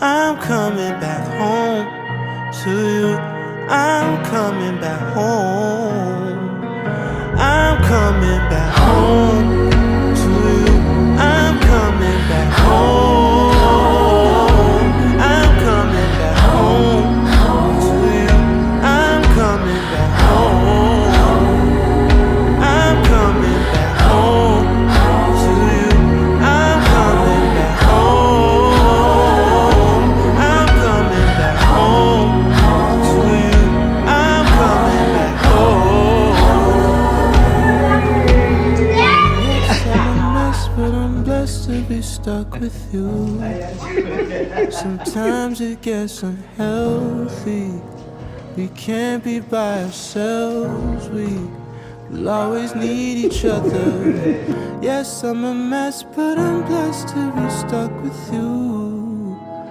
I'm coming back home to you. I'm coming back home. I'm coming back home to you. I'm coming back home. I'm coming back home to you. I'm coming back home. I'm coming back home to you. I'm coming back home. I'm coming back home to you. I'm coming back home. Yes, I'm a mess, but I'm blessed to be stuck with you. Sometimes it gets unhealthy. We can't be by ourselves. We'll always need each other. Yes, I'm a mess, but I'm blessed to be stuck with you.